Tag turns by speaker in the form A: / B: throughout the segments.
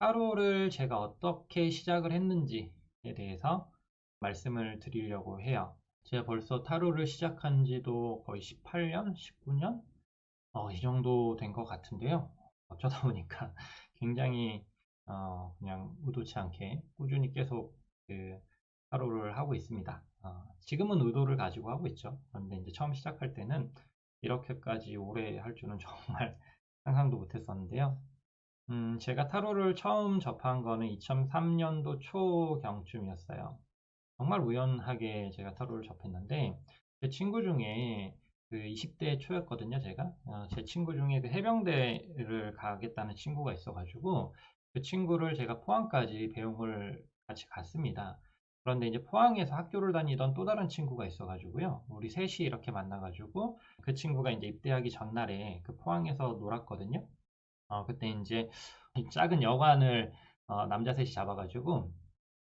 A: 타로를 제가 어떻게 시작을 했는지에 대해서 말씀을 드리려고 해요. 제가 벌써 타로를 시작한 지도 거의 18년, 19년? 이 정도 된 것 같은데요. 어쩌다 보니까 굉장히 그냥 의도치 않게 꾸준히 계속 그 타로를 하고 있습니다. 지금은 의도를 가지고 하고 있죠. 그런데 이제 처음 시작할 때는 이렇게까지 오래 할 줄은 정말 상상도 못했었는데요. 제가 타로를 처음 접한 거는 2003년도 초경쯤이었어요. 정말 우연하게 제가 타로를 접했는데, 제 친구 중에 그 20대 초였거든요, 제가. 제 친구 중에 그 해병대를 가겠다는 친구가 있어가지고, 그 친구를 제가 포항까지 배웅을 같이 갔습니다. 그런데 이제 포항에서 학교를 다니던 또 다른 친구가 있어가지고요. 우리 셋이 이렇게 만나가지고, 그 친구가 이제 입대하기 전날에 그 포항에서 놀았거든요. 그때 이제 작은 여관을 남자 셋이 잡아가지고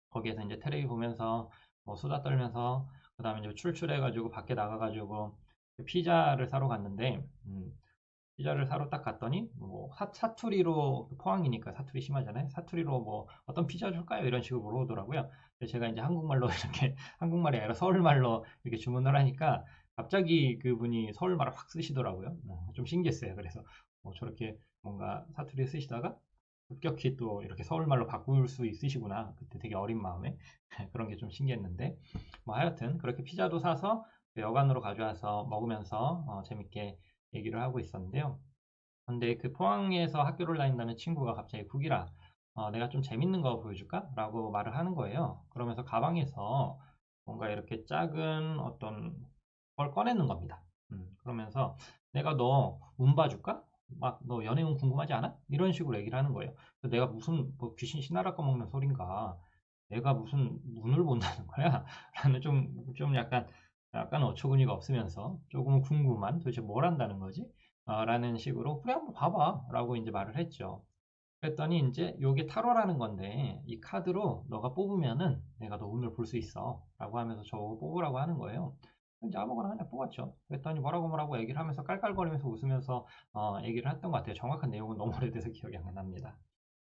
A: 거기에서 이제 테레비 보면서 뭐 수다 떨면서 그 다음에 이제 출출해가지고 밖에 나가가지고 그 피자를 사러 갔는데 피자를 사러 딱 갔더니 뭐 사투리로 포항이니까 사투리 심하잖아요. 사투리로 뭐 어떤 피자 줄까요? 이런 식으로 물어보더라고요. 근데 제가 이제 한국말로 이렇게 한국말이 아니라 서울말로 이렇게 주문을 하니까 갑자기 그분이 서울말을 확 쓰시더라고요. 좀 신기했어요. 그래서 저렇게 뭔가 사투리 쓰시다가 급격히 또 이렇게 서울말로 바꿀 수 있으시구나. 그때 되게 어린 마음에 그런 게 좀 신기했는데 뭐 하여튼 그렇게 피자도 사서 여관으로 가져와서 먹으면서 재밌게 얘기를 하고 있었는데요. 근데 그 포항에서 학교를 다닌다는 친구가 갑자기 국이라 내가 좀 재밌는 거 보여줄까? 라고 말을 하는 거예요. 그러면서 가방에서 뭔가 이렇게 작은 어떤 걸 꺼내는 겁니다. 그러면서 내가 너 운 봐줄까? 막 너 연애운 궁금하지 않아? 이런 식으로 얘기를 하는 거예요. 내가 무슨 뭐 귀신 신하라 꺼먹는 소린가? 내가 무슨 운을 본다는 거야? 라는 좀 약간 어처구니가 없으면서 조금 궁금한 도대체 뭘 한다는 거지? 라는 식으로 그래 한번 봐봐 라고 이제 말을 했죠. 그랬더니 이제 요게 타로라는 건데 이 카드로 너가 뽑으면은 내가 너 운을 볼 수 있어 라고 하면서 저거 뽑으라고 하는 거예요. 이제 아무거나 하나 뽑았죠. 그랬더니 뭐라고 얘기를 하면서 깔깔거리면서 웃으면서 얘기를 했던 것 같아요. 정확한 내용은 너무 오래돼서 기억이 안 납니다.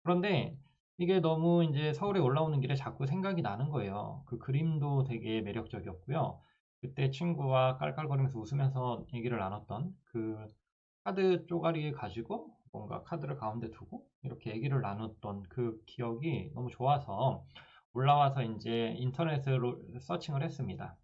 A: 그런데 이게 너무 이제 서울에 올라오는 길에 자꾸 생각이 나는 거예요. 그 그림도 되게 매력적이었고요. 그때 친구와 깔깔거리면서 웃으면서 얘기를 나눴던 그 카드 쪼가리 가지고 뭔가 카드를 가운데 두고 이렇게 얘기를 나눴던 그 기억이 너무 좋아서 올라와서 이제 인터넷으로 서칭을 했습니다.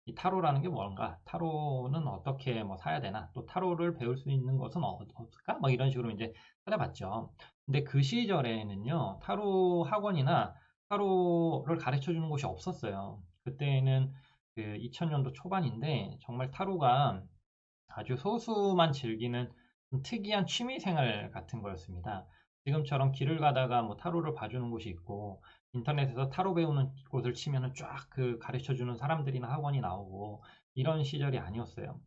A: 이 타로라는 게 뭔가, 타로는 어떻게 뭐 사야 되나, 또 타로를 배울 수 있는 것은 없을까? 막 이런 식으로 이제 찾아봤죠. 근데 그 시절에는요, 타로 학원이나 타로를 가르쳐 주는 곳이 없었어요. 그때는 그 2000년도 초반인데 정말 타로가 아주 소수만 즐기는 좀 특이한 취미 생활 같은 거였습니다. 지금처럼 길을 가다가 뭐 타로를 봐주는 곳이 있고 인터넷에서 타로 배우는 곳을 치면은 쫙 그 가르쳐 주는 사람들이나 학원이 나오고 이런 시절이 아니었어요.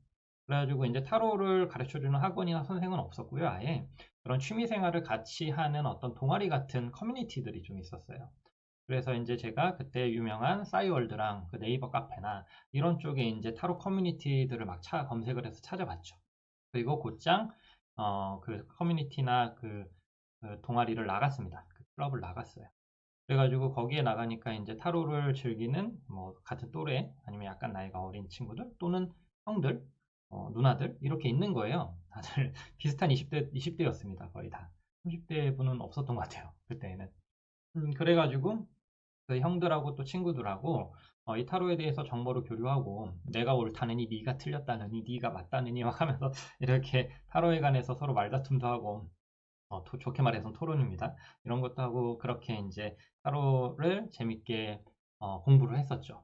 A: 그래가지고 이제 타로를 가르쳐 주는 학원이나 선생은 없었고요. 아예 그런 취미 생활을 같이 하는 어떤 동아리 같은 커뮤니티들이 좀 있었어요. 그래서 이제 제가 그때 유명한 싸이월드랑 그 네이버 카페나 이런 쪽에 이제 타로 커뮤니티들을 막 검색을 해서 찾아봤죠. 그리고 곧장 그 커뮤니티나 그 동아리를 나갔습니다. 그 클럽을 나갔어요. 그래가지고 거기에 나가니까 이제 타로를 즐기는 뭐 같은 또래 아니면 약간 나이가 어린 친구들 또는 형들, 누나들 이렇게 있는 거예요. 다들 비슷한 20대였습니다. 거의 다. 30대 분은 없었던 것 같아요. 그때는. 그래가지고 그 형들하고 또 친구들하고 이 타로에 대해서 정보를 교류하고 내가 옳다느니 네가 틀렸다느니 네가 맞다느니 막 하면서 이렇게 타로에 관해서 서로 말다툼도 하고 좋게 말해서 토론입니다. 이런 것도 하고 그렇게 이제 타로를 재밌게 공부를 했었죠.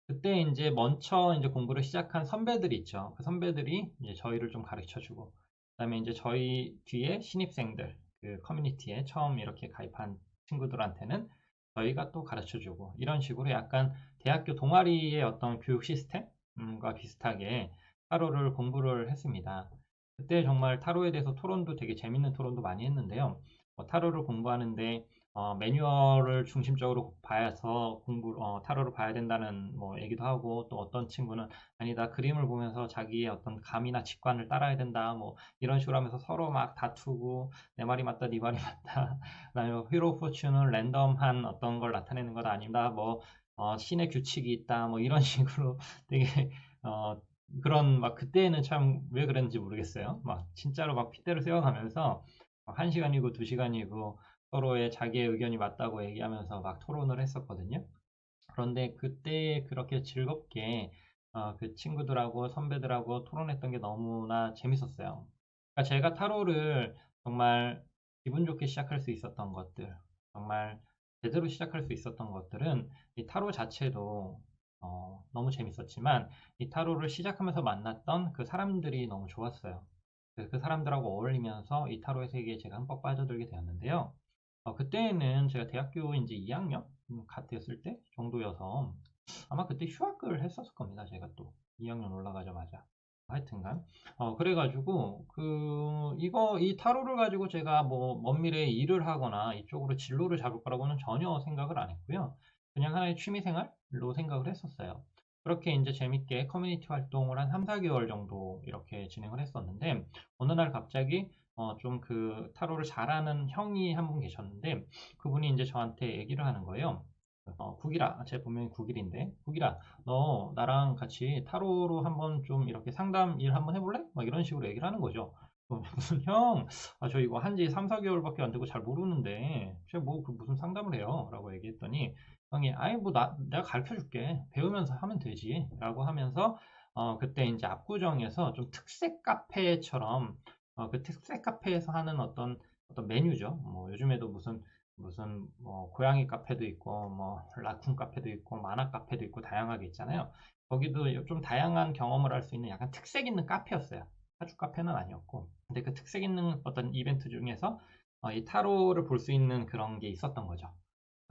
A: 그때 이제 먼저 이제 공부를 시작한 선배들이 있죠. 그 선배들이 이제 저희를 좀 가르쳐 주고 그다음에 이제 저희 뒤에 신입생들 그 커뮤니티에 처음 이렇게 가입한 친구들한테는 저희가 또 가르쳐 주고 이런 식으로 약간 대학교 동아리의 어떤 교육 시스템과 비슷하게 타로를 공부를 했습니다. 그때 정말 타로에 대해서 토론도 되게 재밌는 토론도 많이 했는데요. 타로를 공부하는데 매뉴얼을 중심적으로 봐서 타로를 봐야 된다는 뭐 얘기도 하고, 또 어떤 친구는 아니다, 그림을 보면서 자기의 어떤 감이나 직관을 따라야 된다, 뭐 이런 식으로 하면서 서로 막 다투고, 내 말이 맞다, 네 말이 맞다. 그다음에 히로 포춘은 랜덤한 어떤 걸 나타내는 것 아니다, 뭐 신의 규칙이 있다, 뭐 이런 식으로 되게 어, 그런 막 그때는 참 왜 그랬는지 모르겠어요. 막 진짜로 막 핏대를 세워가면서 1시간이고 2시간이고 서로의 자기의 의견이 맞다고 얘기하면서 막 토론을 했었거든요. 그런데 그때 그렇게 즐겁게 그 친구들하고 선배들하고 토론했던 게 너무나 재밌었어요. 그러니까 제가 타로를 정말 기분 좋게 시작할 수 있었던 것들, 정말 제대로 시작할 수 있었던 것들은 이 타로 자체도 너무 재밌었지만, 이 타로를 시작하면서 만났던 그 사람들이 너무 좋았어요. 그 사람들하고 어울리면서 이 타로의 세계에 제가 흠뻑 빠져들게 되었는데요. 그때는 제가 대학교 이제 2학년 같았을 때 정도여서 아마 그때 휴학을 했었을 겁니다. 제가 또 2학년 올라가자마자. 하여튼간 그래가지고 이 타로를 가지고 제가 뭐 먼 미래에 일을 하거나 이쪽으로 진로를 잡을 거라고는 전혀 생각을 안 했고요. 그냥 하나의 취미생활로 생각을 했었어요. 그렇게 이제 재밌게 커뮤니티 활동을 한 3, 4개월 정도 이렇게 진행을 했었는데, 어느 날 갑자기 좀 그 타로를 잘하는 형이 한 분 계셨는데, 그분이 이제 저한테 얘기를 하는 거예요. 국일아, 제 본명이 국일인데, 국일아, 너 나랑 같이 타로로 한번 좀 이렇게 상담 일 한번 해볼래? 막 이런 식으로 얘기를 하는 거죠. 무슨 형, 저 이거 한지 3, 4개월밖에 안 되고 잘 모르는데, 제가 뭐 무슨 상담을 해요? 라고 얘기했더니, 형이, 아이, 뭐, 내가 가르쳐 줄게. 배우면서 하면 되지. 라고 하면서, 그때 이제 압구정에서 좀 특색 카페처럼, 그 특색 카페에서 하는 어떤 메뉴죠. 뭐, 요즘에도 무슨 뭐 고양이 카페도 있고 뭐 라쿤 카페도 있고 만화 카페도 있고 다양하게 있잖아요. 거기도 좀 다양한 경험을 할 수 있는 약간 특색 있는 카페였어요. 사주 카페는 아니었고. 근데 그 특색 있는 어떤 이벤트 중에서 이 타로를 볼 수 있는 그런 게 있었던 거죠.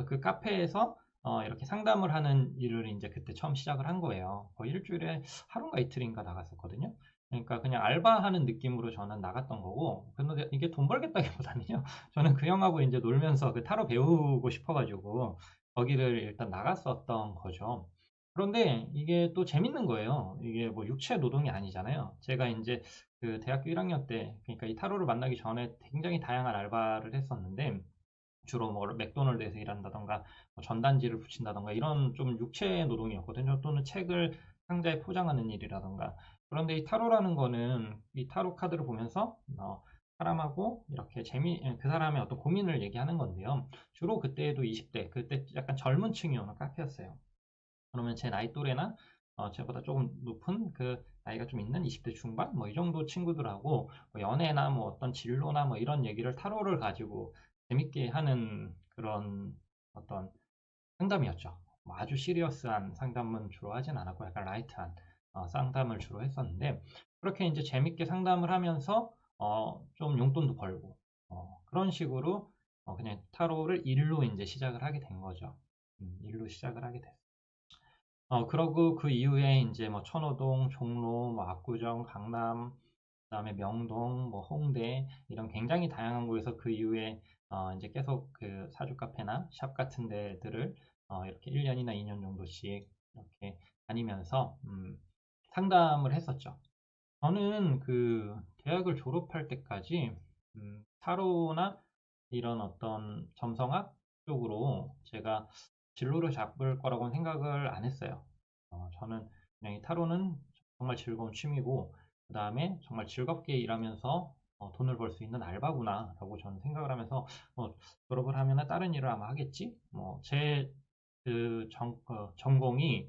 A: 그 카페에서 이렇게 상담을 하는 일을 이제 그때 처음 시작을 한 거예요. 거의 일주일에 하루인가 이틀인가 나갔었거든요. 그러니까 그냥 알바하는 느낌으로 저는 나갔던 거고, 근데 이게 돈 벌겠다기보다는요, 저는 그 형하고 이제 놀면서 그 타로 배우고 싶어가지고 거기를 일단 나갔었던 거죠. 그런데 이게 또 재밌는 거예요. 이게 뭐 육체 노동이 아니잖아요. 제가 이제 그 대학교 1학년 때, 그러니까 이 타로를 만나기 전에 굉장히 다양한 알바를 했었는데, 주로 뭐 맥도날드에서 일한다던가 뭐 전단지를 붙인다던가 이런 좀 육체 노동이었거든요. 또는 책을 상자에 포장하는 일이라던가. 그런데 이 타로라는 거는 이 타로 카드를 보면서 사람하고 이렇게 그 사람의 어떤 고민을 얘기하는 건데요. 주로 그때도 20대, 그때 약간 젊은 층이 오는 카페였어요. 그러면 제 나이 또래나 저보다 조금 높은 그 나이가 좀 있는 20대 중반 뭐 이 정도 친구들하고 뭐 연애나 뭐 어떤 진로나 뭐 이런 얘기를 타로를 가지고 재밌게 하는 그런 어떤 상담이었죠. 뭐 아주 시리어스한 상담은 주로 하진 않았고 약간 라이트한 상담을 주로 했었는데, 그렇게 이제 재밌게 상담을 하면서 좀 용돈도 벌고 그런 식으로 그냥 타로를 일로 이제 시작을 하게 된 거죠. 일로 시작을 하게 됐어요. 그러고 그 이후에 이제 뭐 천호동, 종로, 뭐 압구정, 강남, 그다음에 명동, 뭐 홍대 이런 굉장히 다양한 곳에서 그 이후에 이제 계속 그 사주 카페나 샵 같은 데들을 이렇게 1년이나 2년 정도씩 이렇게 다니면서 상담을 했었죠. 저는 그 대학을 졸업할 때까지 타로나 이런 어떤 점성학 쪽으로 제가 진로를 잡을 거라고는 생각을 안 했어요. 저는 그냥 이 타로는 정말 즐거운 취미고, 그 다음에 정말 즐겁게 일하면서 돈을 벌 수 있는 알바구나 라고 저는 생각을 하면서 졸업을 하면 다른 일을 아마 하겠지? 제 그 전공이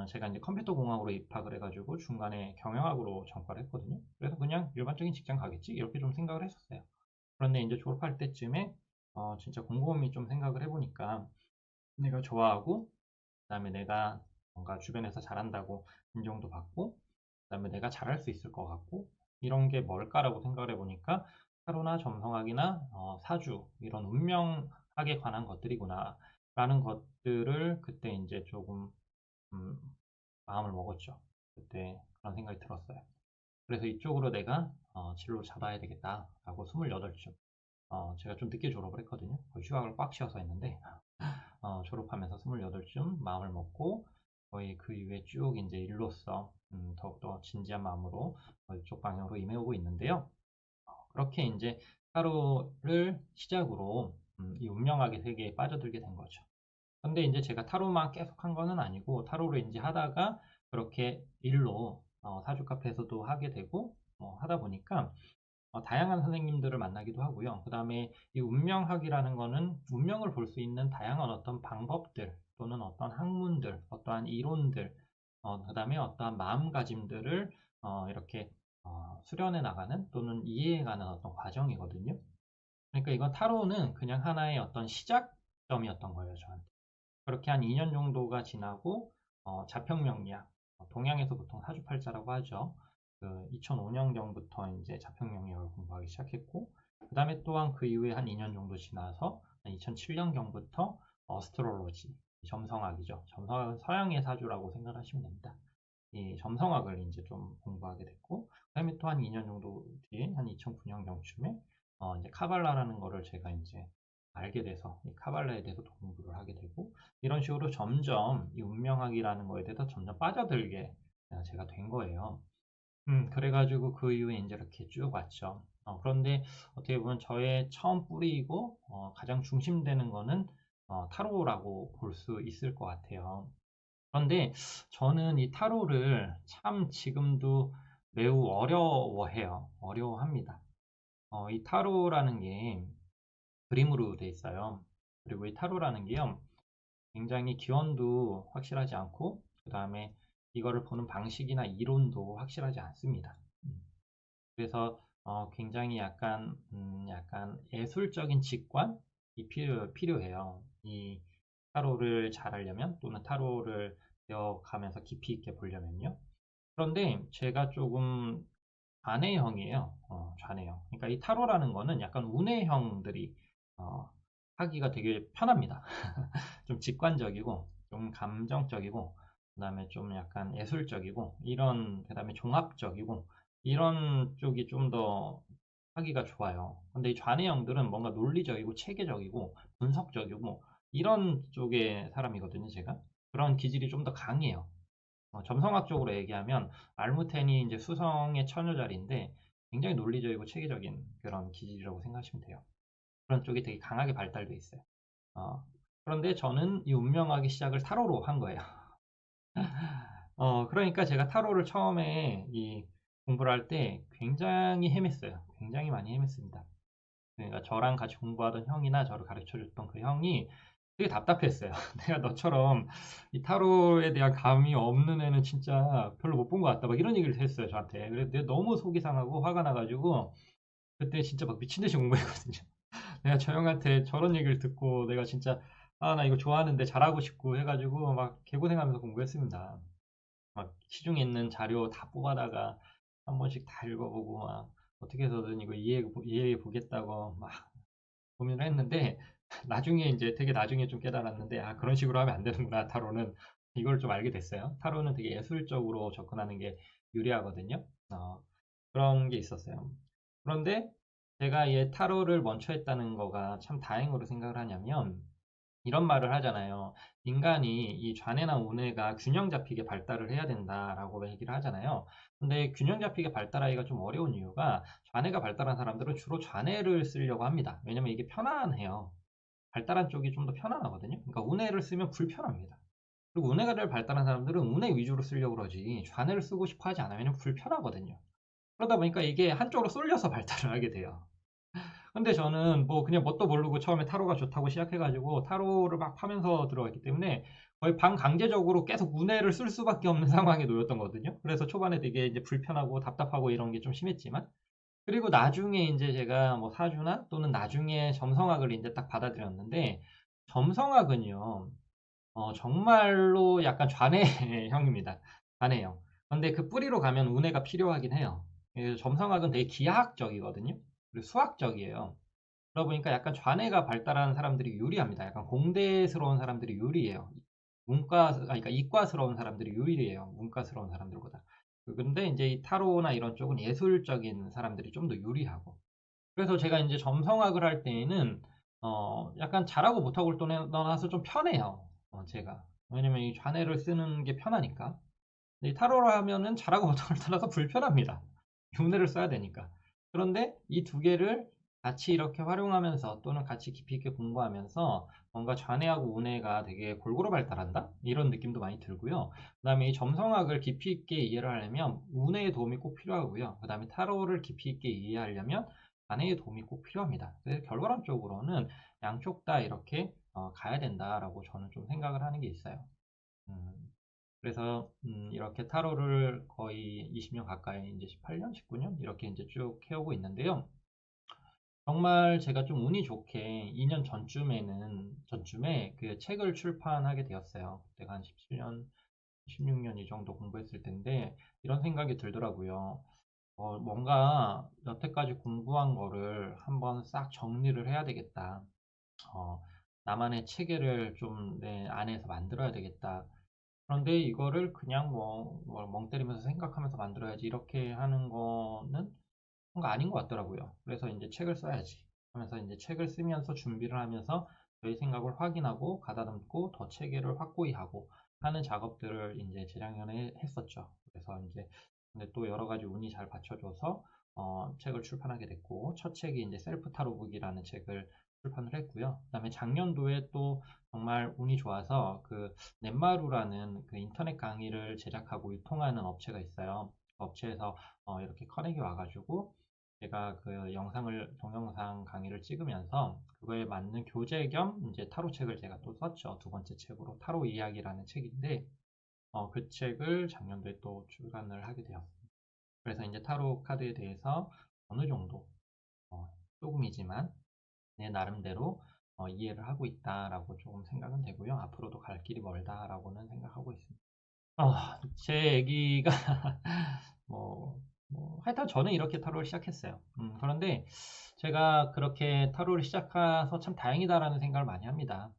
A: 제가 이제 컴퓨터 공학으로 입학을 해가지고 중간에 경영학으로 전과를 했거든요. 그래서 그냥 일반적인 직장 가겠지? 이렇게 좀 생각을 했었어요. 그런데 이제 졸업할 때쯤에 진짜 곰곰이 좀 생각을 해보니까 내가 좋아하고, 그다음에 내가 뭔가 주변에서 잘한다고 인정도 받고, 그다음에 내가 잘할 수 있을 것 같고, 이런 게 뭘까라고 생각을 해보니까 타로나 점성학이나 사주 이런 운명학에 관한 것들이구나 라는 것들을 그때 이제 조금 음, 마음을 먹었죠. 그때 그런 생각이 들었어요. 그래서 이쪽으로 내가 진로를 잡아야 되겠다라고 28쯤 제가 좀 늦게 졸업을 했거든요. 거의 휴학을 꽉 쉬어서 했는데 졸업하면서 28쯤 마음을 먹고 거의 그 이후에 쭉 이제 일로서 더욱더 진지한 마음으로 이쪽 방향으로 임해오고 있는데요. 그렇게 이제 타로를 시작으로 이 운명학의 세계에 빠져들게 된 거죠. 근데 이제 제가 타로만 계속 한 거는 아니고 타로를 이제 하다가 그렇게 일로 사주 카페에서도 하게 되고 하다 보니까 다양한 선생님들을 만나기도 하고요. 그 다음에 이 운명학이라는 거는 운명을 볼 수 있는 다양한 어떤 방법들 또는 어떤 학문들, 어떠한 이론들, 그 다음에 어떠한 마음가짐들을 이렇게 수련해 나가는 또는 이해해가는 어떤 과정이거든요. 그러니까 이건 타로는 그냥 하나의 어떤 시작점이었던 거예요, 저한테. 그렇게 한 2년 정도가 지나고 자평명리학, 동양에서 보통 사주팔자라고 하죠. 그 2005년경부터 이제 자평명리학을 공부하기 시작했고, 그 다음에 또한 그 이후에 한 2년 정도 지나서 2007년경부터 어스트롤로지, 점성학이죠. 점성학은 서양의 사주라고 생각하시면 됩니다. 이 점성학을 이제 좀 공부하게 됐고, 그 다음에 또 한 2년 정도 뒤에 한 2009년경쯤에 이제 카발라라는 거를 제가 이제 알게 돼서 이 카발라에 대해서 공부를 하게 되고 이런 식으로 점점 이 운명학이라는 거에 대해서 점점 빠져들게 제가 된 거예요. 그래가지고 그 이후에 이제 이렇게 쭉 왔죠. 그런데 어떻게 보면 저의 처음 뿌리이고 가장 중심되는 거는 타로라고 볼 수 있을 것 같아요. 그런데 저는 이 타로를 참 지금도 매우 어려워해요. 어려워합니다. 이 타로라는 게 그림으로 돼 있어요. 그리고 이 타로라는 게요, 굉장히 기원도 확실하지 않고, 그 다음에 이거를 보는 방식이나 이론도 확실하지 않습니다. 그래서 굉장히 약간 예술적인 직관이 필요해요. 이 타로를 잘 하려면, 또는 타로를 배워가면서 깊이 있게 보려면요. 그런데 제가 조금 좌뇌형이에요. 좌뇌형. 그러니까 이 타로라는 거는 약간 우뇌형들이 어, 하기가 되게 편합니다. 좀 직관적이고, 좀 감정적이고, 그다음에 좀 약간 예술적이고, 그다음에 종합적이고, 이런 쪽이 좀 더 하기가 좋아요. 근데 이 좌뇌형들은 뭔가 논리적이고, 체계적이고, 분석적이고, 이런 쪽의 사람이거든요, 제가. 그런 기질이 좀 더 강해요. 점성학적으로 얘기하면 알무텐이 이제 수성의 처녀자리인데 굉장히 논리적이고 체계적인 그런 기질이라고 생각하시면 돼요. 그런 쪽이 되게 강하게 발달돼 있어요. 그런데 저는 이 운명학의 시작을 타로로 한 거예요. 그러니까 제가 타로를 처음에 이 공부를 할 때 굉장히 헤맸어요. 굉장히 많이 헤맸습니다. 그러니까 저랑 같이 공부하던 형이나 저를 가르쳐 줬던 그 형이 되게 답답했어요. 내가 너처럼 이 타로에 대한 감이 없는 애는 진짜 별로 못 본 것 같다. 막 이런 얘기를 했어요, 저한테. 그래서 내가 너무 속이 상하고 화가 나가지고 그때 진짜 막 미친 듯이 공부했거든요. 내가 저 형한테 저런 얘기를 듣고 내가 진짜 나 이거 좋아하는데 잘하고 싶고 해가지고 막 개고생하면서 공부했습니다. 막 시중에 있는 자료 다 뽑아다가 한 번씩 다 읽어보고 막 어떻게 해서든 이거 이해해 보겠다고 막 고민을 했는데 나중에 이제 되게 나중에 좀 깨달았는데 그런 식으로 하면 안 되는구나 타로는 이걸 좀 알게 됐어요. 타로는 되게 예술적으로 접근하는 게 유리하거든요. 그런 게 있었어요. 그런데 제가 이 타로를 먼저 했다는 거가 참 다행으로 생각을 하냐면 이런 말을 하잖아요. 인간이 이 좌뇌나 우뇌가 균형 잡히게 발달을 해야 된다라고 얘기를 하잖아요. 근데 균형 잡히게 발달하기가 좀 어려운 이유가 좌뇌가 발달한 사람들은 주로 좌뇌를 쓰려고 합니다. 왜냐면 이게 편안해요. 발달한 쪽이 좀 더 편안하거든요. 그러니까 우뇌를 쓰면 불편합니다. 그리고 우뇌를 발달한 사람들은 우뇌 위주로 쓰려고 그러지 좌뇌를 쓰고 싶어 하지 않아요. 왜냐면 불편하거든요. 그러다 보니까 이게 한쪽으로 쏠려서 발달을 하게 돼요. 근데 저는 뭐 그냥 뭣도 모르고 처음에 타로가 좋다고 시작해가지고 타로를 막 파면서 들어갔기 때문에 거의 반강제적으로 계속 운해를 쓸 수밖에 없는 상황에 놓였던 거거든요. 그래서 초반에 되게 이제 불편하고 답답하고 이런 게 좀 심했지만 그리고 나중에 이제 제가 뭐 사주나 또는 나중에 점성학을 이제 딱 받아들였는데 점성학은요, 정말로 약간 좌뇌형입니다. 좌뇌형. 근데 그 뿌리로 가면 운해가 필요하긴 해요. 그래서 점성학은 되게 기하학적이거든요. 그리고 수학적이에요. 그러다 보니까 약간 좌뇌가 발달한 사람들이 유리합니다. 약간 공대스러운 사람들이 유리해요. 그러니까 이과스러운 사람들이 유리해요. 문과스러운 사람들보다. 근데 이제 이 타로나 이런 쪽은 예술적인 사람들이 좀 더 유리하고. 그래서 제가 이제 점성학을 할 때에는 약간 잘하고 못하고를 떠나서 좀 편해요. 제가. 왜냐면 이 좌뇌를 쓰는 게 편하니까. 근데 이 타로를 하면은 잘하고 못하고를 떠나서 불편합니다. 우뇌를 써야 되니까. 그런데 이 두 개를 같이 이렇게 활용하면서 또는 같이 깊이 있게 공부하면서 뭔가 좌뇌하고 우뇌가 되게 골고루 발달한다? 이런 느낌도 많이 들고요. 그 다음에 이 점성학을 깊이 있게 이해를 하려면 우뇌의 도움이 꼭 필요하고요. 그 다음에 타로를 깊이 있게 이해하려면 좌뇌의 도움이 꼭 필요합니다. 그래서 결과론적으로는 양쪽 다 이렇게 가야 된다라고 저는 좀 생각을 하는 게 있어요. 음, 그래서 이렇게 타로를 거의 20년 가까이 이제 18년, 19년 이렇게 이제 쭉 해오고 있는데요. 정말 제가 좀 운이 좋게 2년 전쯤에 그 책을 출판하게 되었어요. 그때가 한 17년, 16년 이 정도 공부했을 텐데 이런 생각이 들더라고요. 뭔가 여태까지 공부한 거를 한번 싹 정리를 해야 되겠다. 어, 나만의 체계를 좀 내 안에서 만들어야 되겠다. 그런데 이거를 그냥 멍 때리면서 생각하면서 만들어야지 이렇게 하는 거는 뭔가 아닌 것 같더라고요. 그래서 이제 책을 써야지 하면서 이제 책을 쓰면서 준비를 하면서 저희 생각을 확인하고 가다듬고 더 체계를 확고히 하고 하는 작업들을 이제 재작년에 했었죠. 그래서 이제 근데 또 여러 가지 운이 잘 받쳐줘서 책을 출판하게 됐고 첫 책이 이제 셀프 타로북이라는 책을 출판을 했고요. 그다음에 작년도에 또 정말 운이 좋아서 그 넷마루라는 그 인터넷 강의를 제작하고 유통하는 업체가 있어요. 그 업체에서 이렇게 커넥이 와가지고 제가 그 동영상 강의를 찍으면서 그거에 맞는 교재 겸 이제 타로 책을 제가 또 썼죠. 두 번째 책으로 타로 이야기라는 책인데 그 책을 작년도에 또 출간을 하게 되었습니다. 그래서 이제 타로 카드에 대해서 어느 정도 조금이지만 내 나름대로 이해를 하고 있다라고 조금 생각은 되고요. 앞으로도 갈 길이 멀다라고는 생각하고 있습니다. 제 얘기가 뭐, 하여튼 저는 이렇게 타로를 시작했어요. 그런데 제가 그렇게 타로를 시작해서 참 다행이다라는 생각을 많이 합니다.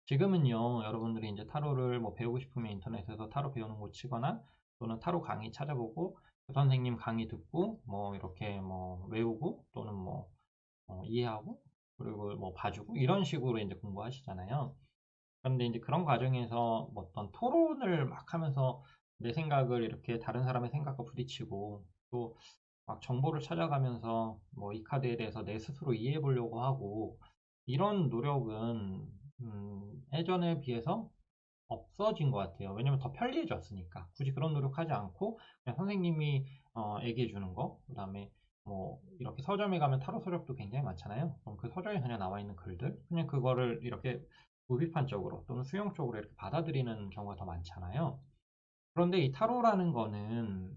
A: 지금은요, 여러분들이 이제 타로를 뭐 배우고 싶으면 인터넷에서 타로 배우는 곳 치거나 또는 타로 강의 찾아보고 그 선생님 강의 듣고 뭐 이렇게 뭐 외우고 또는 뭐 이해하고 그리고 뭐 봐주고 이런 식으로 이제 공부하시잖아요. 그런데 이제 그런 과정에서 뭐 어떤 토론을 막 하면서 내 생각을 이렇게 다른 사람의 생각과 부딪히고 또 막 정보를 찾아가면서 뭐 이 카드에 대해서 내 스스로 이해해 보려고 하고 이런 노력은 예전에 비해서 없어진 것 같아요. 왜냐면 더 편리해졌으니까. 굳이 그런 노력하지 않고 그냥 선생님이 얘기해 주는 거, 그다음에 뭐 이렇게 서점에 가면 타로 서적도 굉장히 많잖아요. 그럼 그 서적에 그냥 나와 있는 글들, 그냥 그거를 이렇게 무비판적으로 또는 수용적으로 이렇게 받아들이는 경우가 더 많잖아요. 그런데 이 타로라는 거는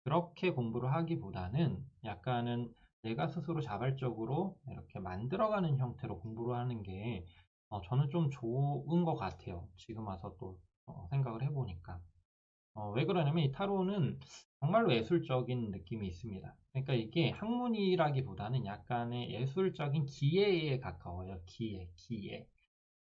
A: 그렇게 공부를 하기보다는 약간은 내가 스스로 자발적으로 이렇게 만들어가는 형태로 공부를 하는 게 저는 좀 좋은 것 같아요. 지금 와서 또 생각을 해보니까. 왜 그러냐면 이 타로는 정말로 예술적인 느낌이 있습니다. 그러니까 이게 학문이라기보다는 약간의 예술적인 기예에 가까워요. 기예.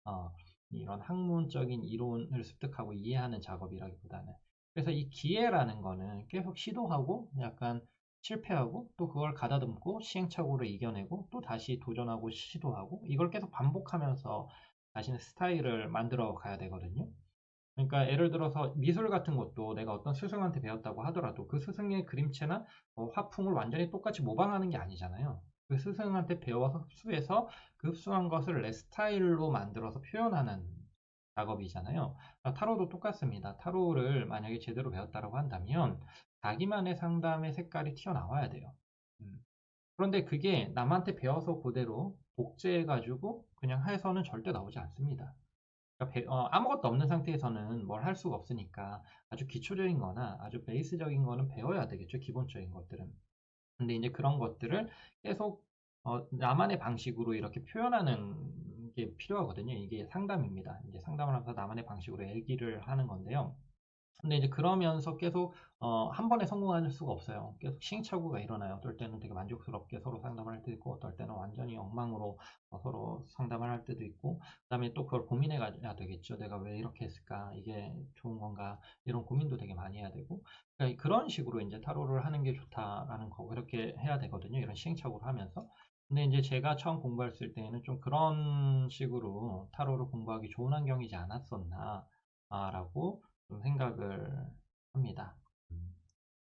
A: 어, 이런 학문적인 이론을 습득하고 이해하는 작업이라기보다는. 그래서 이 기회라는 거는 계속 시도하고 약간 실패하고 또 그걸 가다듬고 시행착오를 이겨내고 또 다시 도전하고 시도하고 이걸 계속 반복하면서 자신의 스타일을 만들어 가야 되거든요. 그러니까 예를 들어서 미술 같은 것도 내가 어떤 스승한테 배웠다고 하더라도 그 스승의 그림체나 화풍을 완전히 똑같이 모방하는 게 아니잖아요. 그 스승한테 배워서 흡수해서 그 흡수한 것을 내 스타일로 만들어서 표현하는 작업이잖아요. 타로도 똑같습니다. 타로를 만약에 제대로 배웠다고 한다면 자기만의 상담의 색깔이 튀어나와야 돼요. 음. 그런데 그게 남한테 배워서 그대로 복제해가지고 그냥 해서는 절대 나오지 않습니다. 그러니까 아무것도 없는 상태에서는 뭘 할 수가 없으니까 아주 기초적인 거나 아주 베이스적인 거는 배워야 되겠죠. 기본적인 것들은. 근데 이제 그런 것들을 계속 나만의 방식으로 이렇게 표현하는 게 필요하거든요. 이게 상담입니다. 이제 상담을 하면서 나만의 방식으로 얘기를 하는 건데요. 근데 이제 그러면서 계속 한 번에 성공할 수가 없어요. 계속 시행착오가 일어나요. 어떨 때는 되게 만족스럽게 서로 상담을 할 때도 있고, 어떨 때는 완전히 엉망으로 서로 상담을 할 때도 있고, 그다음에 또 그걸 고민해 가야 되겠죠. 내가 왜 이렇게 했을까? 이게 좋은 건가? 이런 고민도 되게 많이 해야 되고, 그러니까 그런 식으로 이제 타로를 하는 게 좋다라는 거 그렇게 해야 되거든요. 이런 시행착오를 하면서. 근데 이제 제가 처음 공부했을 때에는 좀 그런 식으로 타로를 공부하기 좋은 환경이지 않았었나 라고 좀 생각을 합니다.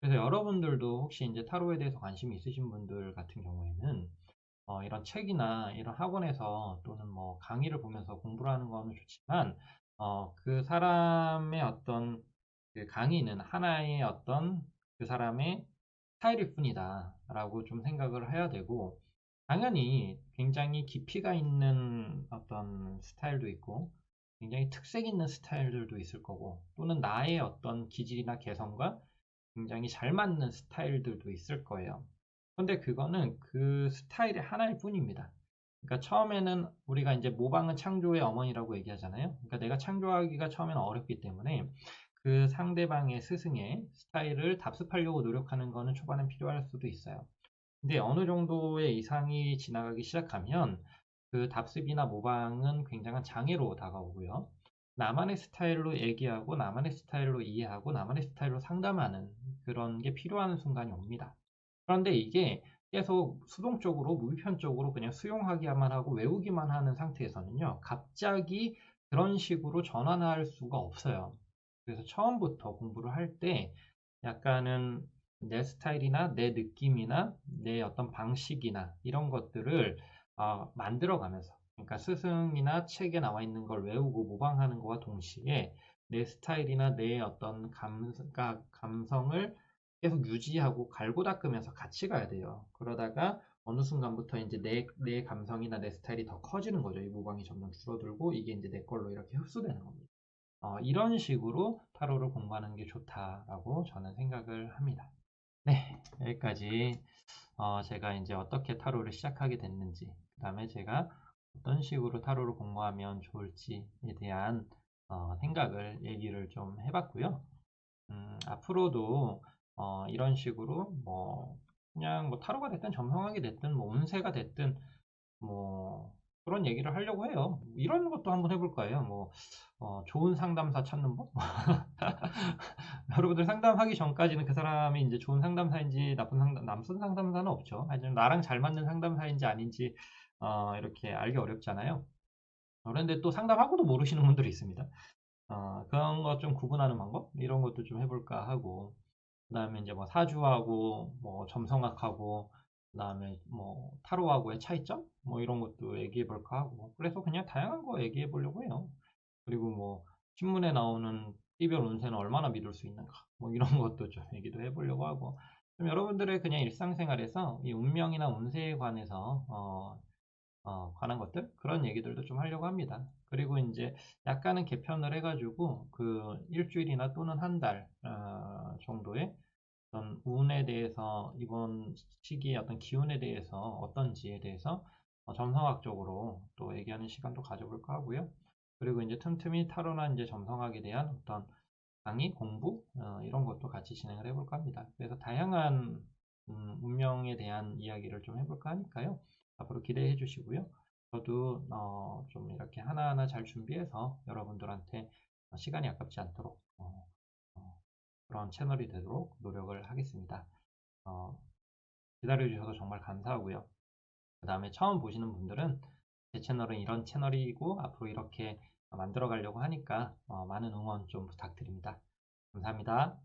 A: 그래서 여러분들도 혹시 이제 타로에 대해서 관심이 있으신 분들 같은 경우에는 이런 책이나 이런 학원에서 또는 뭐 강의를 보면서 공부를 하는 거는 좋지만 그 사람의 어떤 그 강의는 하나의 어떤 그 사람의 스타일일 뿐이다 라고 좀 생각을 해야 되고, 당연히 굉장히 깊이가 있는 어떤 스타일도 있고 굉장히 특색 있는 스타일들도 있을 거고, 또는 나의 어떤 기질이나 개성과 굉장히 잘 맞는 스타일들도 있을 거예요. 근데 그거는 그 스타일의 하나일 뿐입니다. 그러니까 처음에는 우리가 이제 모방은 창조의 어머니라고 얘기하잖아요. 그러니까 내가 창조하기가 처음에는 어렵기 때문에 그 상대방의 스승의 스타일을 답습하려고 노력하는 거는 초반엔 필요할 수도 있어요. 근데 어느 정도의 이상이 지나가기 시작하면 그 답습이나 모방은 굉장한 장애로 다가오고요. 나만의 스타일로 얘기하고 나만의 스타일로 이해하고 나만의 스타일로 상담하는 그런 게 필요한 순간이 옵니다. 그런데 이게 계속 수동적으로 무의편적으로 그냥 수용하기만 하고 외우기만 하는 상태에서는요, 갑자기 그런 식으로 전환할 수가 없어요. 그래서 처음부터 공부를 할 때 약간은 내 스타일이나 내 느낌이나 내 어떤 방식이나 이런 것들을 만들어가면서, 그러니까 스승이나 책에 나와 있는 걸 외우고 모방하는 것과 동시에 내 스타일이나 내 어떤 감성을 계속 유지하고 갈고 닦으면서 같이 가야 돼요. 그러다가 어느 순간부터 이제 내 감성이나 내 스타일이 더 커지는 거죠. 이 모방이 점점 줄어들고 이게 이제 내 걸로 이렇게 흡수되는 겁니다. 이런 식으로 타로를 공부하는 게 좋다라고 저는 생각을 합니다. 네, 여기까지 제가 이제 어떻게 타로를 시작하게 됐는지, 그 다음에 제가 어떤 식으로 타로를 공부하면 좋을지에 대한 생각을 얘기를 좀 해봤고요. 앞으로도 이런 식으로 뭐 그냥 뭐 타로가 됐든 점성학이 됐든 뭐 운세가 됐든 뭐 그런 얘기를 하려고 해요. 이런 것도 한번 해볼 거예요. 뭐 좋은 상담사 찾는 법? 여러분들 상담하기 전까지는 그 사람이 이제 좋은 상담사인지 나쁜 상담사는 없죠. 하지만 나랑 잘 맞는 상담사인지 아닌지 이렇게 알기 어렵잖아요. 그런데 또 상담하고도 모르시는 분들이 있습니다. 그런 것 좀 구분하는 방법? 이런 것도 좀 해볼까 하고, 그 다음에 이제 뭐 사주하고 뭐 점성학하고 그 다음에 뭐 타로하고의 차이점? 뭐 이런 것도 얘기해 볼까 하고, 그래서 그냥 다양한 거 얘기해 보려고 해요. 그리고 뭐 신문에 나오는 띠별 운세는 얼마나 믿을 수 있는가, 뭐 이런 것도 좀 얘기도 해 보려고 하고, 좀 여러분들의 그냥 일상생활에서 이 운명이나 운세에 관해서 관한 것들 그런 얘기들도 좀 하려고 합니다. 그리고 이제 약간은 개편을 해가지고 그 일주일이나 또는 한 달 정도의 어떤 운에 대해서, 이번 시기의 어떤 기운에 대해서 어떤지에 대해서 점성학적으로 또 얘기하는 시간도 가져볼까 하고요. 그리고 이제 틈틈이 타로나 이제 점성학에 대한 어떤 강의, 공부 이런 것도 같이 진행을 해볼까 합니다. 그래서 다양한 운명에 대한 이야기를 좀 해볼까 하니까요. 앞으로 기대해 주시고요. 저도 좀 이렇게 하나하나 잘 준비해서 여러분들한테 시간이 아깝지 않도록 그런 채널이 되도록 노력을 하겠습니다. 어, 기다려주셔서 정말 감사하고요. 그 다음에 처음 보시는 분들은 제 채널은 이런 채널이고 앞으로 이렇게 만들어 가려고 하니까 많은 응원 좀 부탁드립니다. 감사합니다.